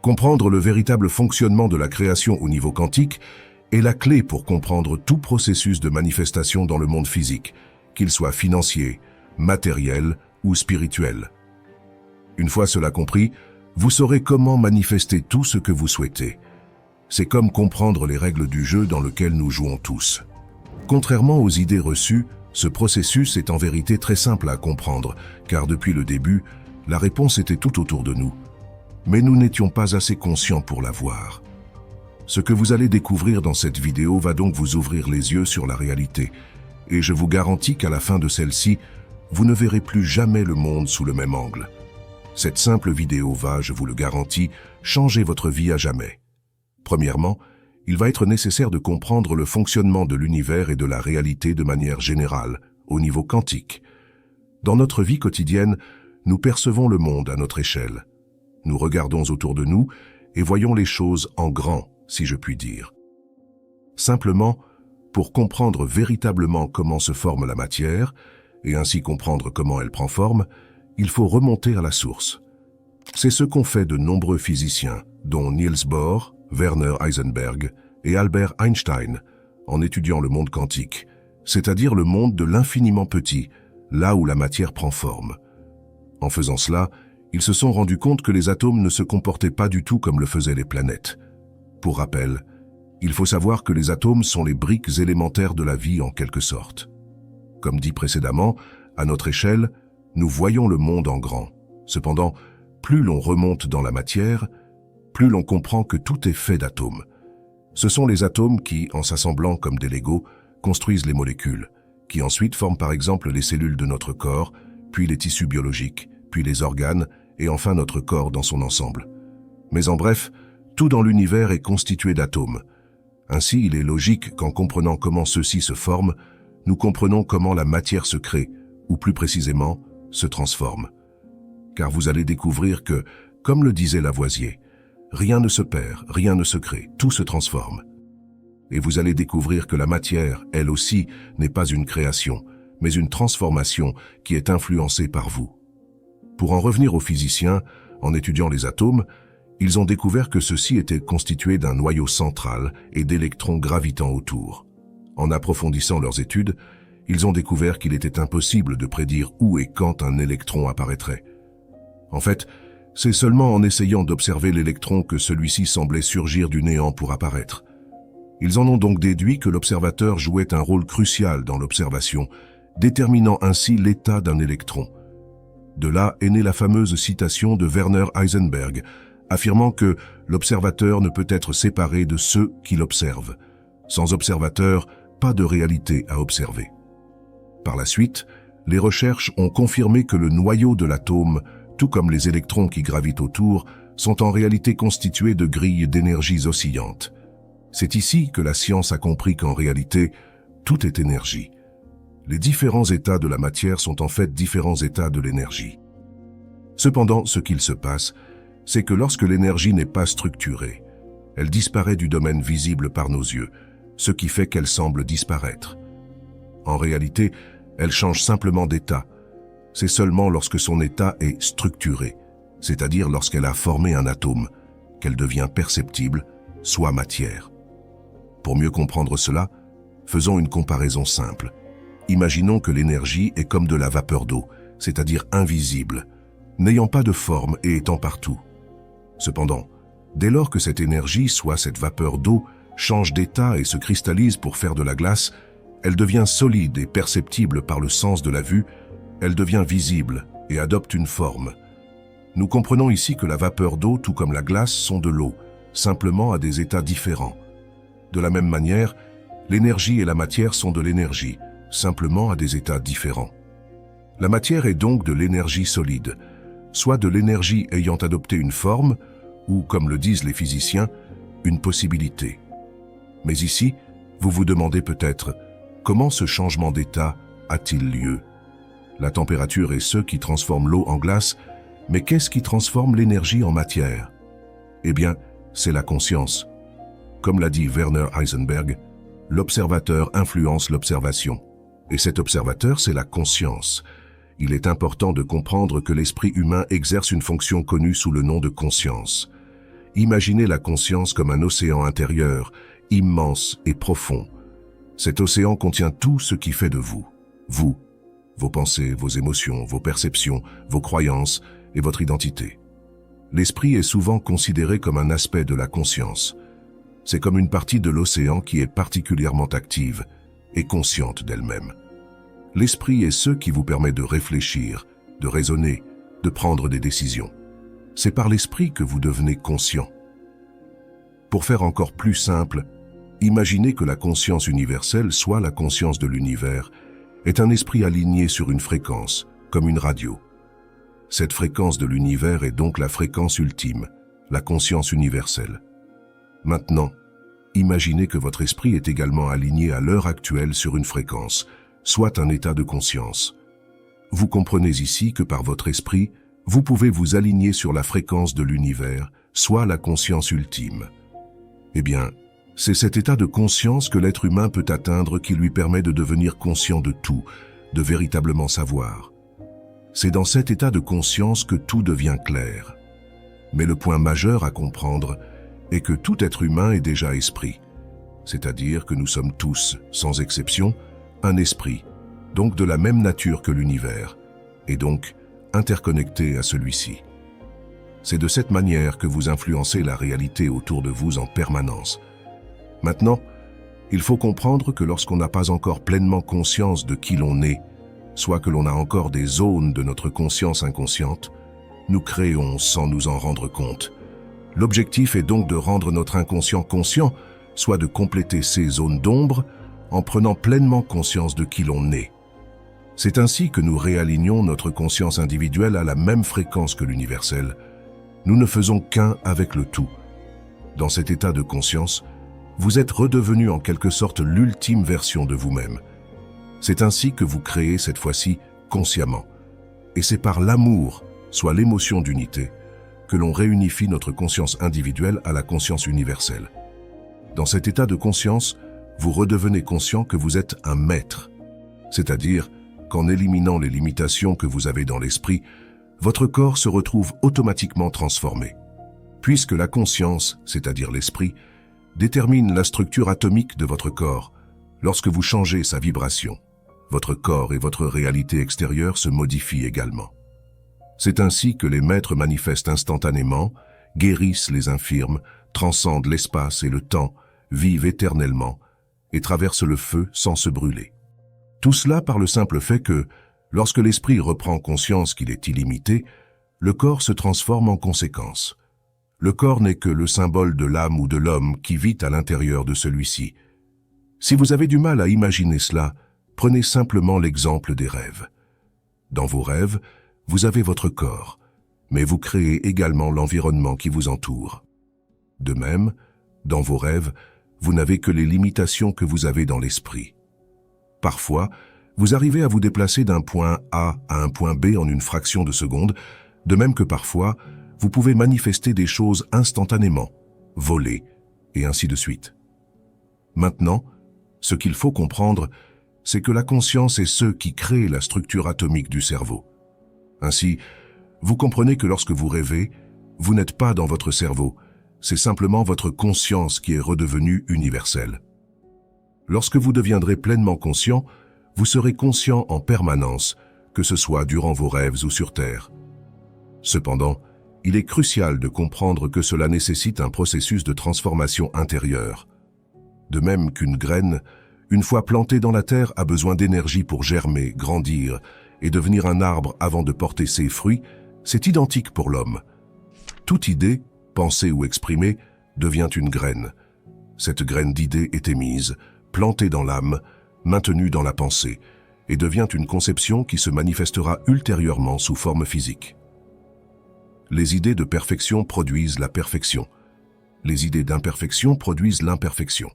Comprendre le véritable fonctionnement de la création au niveau quantique est la clé pour comprendre tout processus de manifestation dans le monde physique, qu'il soit financier, matériel ou spirituel. Une fois cela compris, vous saurez comment manifester tout ce que vous souhaitez. C'est comme comprendre les règles du jeu dans lequel nous jouons tous. Contrairement aux idées reçues, ce processus est en vérité très simple à comprendre, car depuis le début, la réponse était tout autour de nous. Mais nous n'étions pas assez conscients pour la voir. Ce que vous allez découvrir dans cette vidéo va donc vous ouvrir les yeux sur la réalité, et je vous garantis qu'à la fin de celle-ci, vous ne verrez plus jamais le monde sous le même angle. Cette simple vidéo va, je vous le garantis, changer votre vie à jamais. Premièrement, il va être nécessaire de comprendre le fonctionnement de l'univers et de la réalité de manière générale, au niveau quantique. Dans notre vie quotidienne, nous percevons le monde à notre échelle. Nous regardons autour de nous et voyons les choses en grand, si je puis dire. Simplement, pour comprendre véritablement comment se forme la matière, et ainsi comprendre comment elle prend forme, il faut remonter à la source. C'est ce qu'ont fait de nombreux physiciens, dont Niels Bohr, Werner Heisenberg et Albert Einstein, en étudiant le monde quantique, c'est-à-dire le monde de l'infiniment petit, là où la matière prend forme. En faisant cela, ils se sont rendus compte que les atomes ne se comportaient pas du tout comme le faisaient les planètes. Pour rappel, il faut savoir que les atomes sont les briques élémentaires de la vie en quelque sorte. Comme dit précédemment, à notre échelle, nous voyons le monde en grand. Cependant, plus l'on remonte dans la matière, plus l'on comprend que tout est fait d'atomes. Ce sont les atomes qui, en s'assemblant comme des Legos, construisent les molécules, qui ensuite forment par exemple les cellules de notre corps, puis les tissus biologiques, puis les organes, et enfin notre corps dans son ensemble. Mais en bref, tout dans l'univers est constitué d'atomes. Ainsi, il est logique qu'en comprenant comment ceux-ci se forment, nous comprenons comment la matière se crée, ou plus précisément, se transforme. Car vous allez découvrir que, comme le disait Lavoisier, rien ne se perd, rien ne se crée, tout se transforme. Et vous allez découvrir que la matière, elle aussi, n'est pas une création, mais une transformation qui est influencée par vous. Pour en revenir aux physiciens, en étudiant les atomes, ils ont découvert que ceux-ci étaient constitués d'un noyau central et d'électrons gravitant autour. En approfondissant leurs études, ils ont découvert qu'il était impossible de prédire où et quand un électron apparaîtrait. En fait, c'est seulement en essayant d'observer l'électron que celui-ci semblait surgir du néant pour apparaître. Ils en ont donc déduit que l'observateur jouait un rôle crucial dans l'observation, déterminant ainsi l'état d'un électron. De là est née la fameuse citation de Werner Heisenberg, affirmant que l'observateur ne peut être séparé de ceux qui l'observent. Sans observateur, pas de réalité à observer. Par la suite, les recherches ont confirmé que le noyau de l'atome, tout comme les électrons qui gravitent autour, sont en réalité constitués de grilles d'énergies oscillantes. C'est ici que la science a compris qu'en réalité, tout est énergie. Les différents états de la matière sont en fait différents états de l'énergie. Cependant, ce qu'il se passe, c'est que lorsque l'énergie n'est pas structurée, elle disparaît du domaine visible par nos yeux, ce qui fait qu'elle semble disparaître. En réalité, elle change simplement d'état. C'est seulement lorsque son état est structuré, c'est-à-dire lorsqu'elle a formé un atome, qu'elle devient perceptible, soit matière. Pour mieux comprendre cela, faisons une comparaison simple. Imaginons que l'énergie est comme de la vapeur d'eau, c'est-à-dire invisible, n'ayant pas de forme et étant partout. Cependant, dès lors que cette énergie, soit cette vapeur d'eau, change d'état et se cristallise pour faire de la glace, elle devient solide et perceptible par le sens de la vue, elle devient visible et adopte une forme. Nous comprenons ici que la vapeur d'eau, tout comme la glace, sont de l'eau, simplement à des états différents. De la même manière, l'énergie et la matière sont de l'énergie, simplement à des états différents. La matière est donc de l'énergie solide, soit de l'énergie ayant adopté une forme, ou, comme le disent les physiciens, une possibilité. Mais ici, vous vous demandez peut-être, comment ce changement d'état a-t-il lieu? La température est ce qui transforme l'eau en glace, mais qu'est-ce qui transforme l'énergie en matière? Eh bien, c'est la conscience. Comme l'a dit Werner Heisenberg, l'observateur influence l'observation. Et cet observateur, c'est la conscience. Il est important de comprendre que l'esprit humain exerce une fonction connue sous le nom de conscience. Imaginez la conscience comme un océan intérieur, immense et profond. Cet océan contient tout ce qui fait de vous, vos pensées, vos émotions, vos perceptions, vos croyances et votre identité. L'esprit est souvent considéré comme un aspect de la conscience. C'est comme une partie de l'océan qui est particulièrement active et consciente d'elle-même. L'esprit est ce qui vous permet de réfléchir, de raisonner, de prendre des décisions. C'est par l'esprit que vous devenez conscient. Pour faire encore plus simple, imaginez que la conscience universelle, soit la conscience de l'univers, est un esprit aligné sur une fréquence, comme une radio. Cette fréquence de l'univers est donc la fréquence ultime, la conscience universelle. Maintenant, imaginez que votre esprit est également aligné à l'heure actuelle sur une fréquence, soit un état de conscience. Vous comprenez ici que par votre esprit, vous pouvez vous aligner sur la fréquence de l'univers, soit la conscience ultime. Eh bien, c'est cet état de conscience que l'être humain peut atteindre qui lui permet de devenir conscient de tout, de véritablement savoir. C'est dans cet état de conscience que tout devient clair. Mais le point majeur à comprendre est que tout être humain est déjà esprit, c'est-à-dire que nous sommes tous, sans exception, un esprit, donc de la même nature que l'univers, et donc interconnecté à celui-ci. C'est de cette manière que vous influencez la réalité autour de vous en permanence. Maintenant, il faut comprendre que lorsqu'on n'a pas encore pleinement conscience de qui l'on est, soit que l'on a encore des zones de notre conscience inconsciente, nous créons sans nous en rendre compte. L'objectif est donc de rendre notre inconscient conscient, soit de compléter ces zones d'ombre en prenant pleinement conscience de qui l'on est. C'est ainsi que nous réalignons notre conscience individuelle à la même fréquence que l'universel. Nous ne faisons qu'un avec le tout. Dans cet état de conscience, vous êtes redevenu en quelque sorte l'ultime version de vous-même. C'est ainsi que vous créez cette fois-ci consciemment. Et c'est par l'amour, soit l'émotion d'unité, que l'on réunifie notre conscience individuelle à la conscience universelle. Dans cet état de conscience, vous redevenez conscient que vous êtes un maître, c'est-à-dire qu'en éliminant les limitations que vous avez dans l'esprit, votre corps se retrouve automatiquement transformé. Puisque la conscience, c'est-à-dire l'esprit, détermine la structure atomique de votre corps, lorsque vous changez sa vibration, votre corps et votre réalité extérieure se modifient également. C'est ainsi que les maîtres manifestent instantanément, guérissent les infirmes, transcendent l'espace et le temps, vivent éternellement et traversent le feu sans se brûler. Tout cela par le simple fait que, lorsque l'esprit reprend conscience qu'il est illimité, le corps se transforme en conséquence. Le corps n'est que le symbole de l'âme ou de l'homme qui vit à l'intérieur de celui-ci. Si vous avez du mal à imaginer cela, prenez simplement l'exemple des rêves. Dans vos rêves, vous avez votre corps, mais vous créez également l'environnement qui vous entoure. De même, dans vos rêves, vous n'avez que les limitations que vous avez dans l'esprit. Parfois, vous arrivez à vous déplacer d'un point A à un point B en une fraction de seconde, de même que parfois, vous pouvez manifester des choses instantanément, voler, et ainsi de suite. Maintenant, ce qu'il faut comprendre, c'est que la conscience est ce qui crée la structure atomique du cerveau. Ainsi, vous comprenez que lorsque vous rêvez, vous n'êtes pas dans votre cerveau, c'est simplement votre conscience qui est redevenue universelle. Lorsque vous deviendrez pleinement conscient, vous serez conscient en permanence, que ce soit durant vos rêves ou sur Terre. Cependant, il est crucial de comprendre que cela nécessite un processus de transformation intérieure. De même qu'une graine, une fois plantée dans la terre, a besoin d'énergie pour germer, grandir et devenir un arbre avant de porter ses fruits, c'est identique pour l'homme. Toute idée, pensée ou exprimée, devient une graine. Cette graine d'idée est émise, plantée dans l'âme, maintenue dans la pensée, et devient une conception qui se manifestera ultérieurement sous forme physique. Les idées de perfection produisent la perfection. Les idées d'imperfection produisent l'imperfection.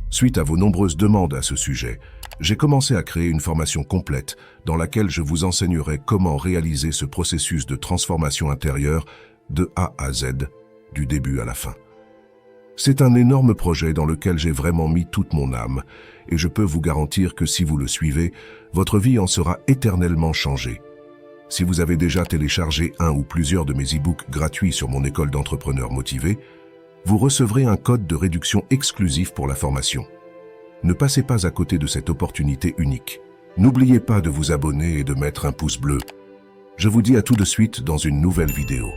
Suite à vos nombreuses demandes à ce sujet, j'ai commencé à créer une formation complète dans laquelle je vous enseignerai comment réaliser ce processus de transformation intérieure de A à Z, du début à la fin. C'est un énorme projet dans lequel j'ai vraiment mis toute mon âme, et je peux vous garantir que si vous le suivez, votre vie en sera éternellement changée. Si vous avez déjà téléchargé un ou plusieurs de mes e-books gratuits sur mon école d'entrepreneurs motivés, vous recevrez un code de réduction exclusif pour la formation. Ne passez pas à côté de cette opportunité unique. N'oubliez pas de vous abonner et de mettre un pouce bleu. Je vous dis à tout de suite dans une nouvelle vidéo.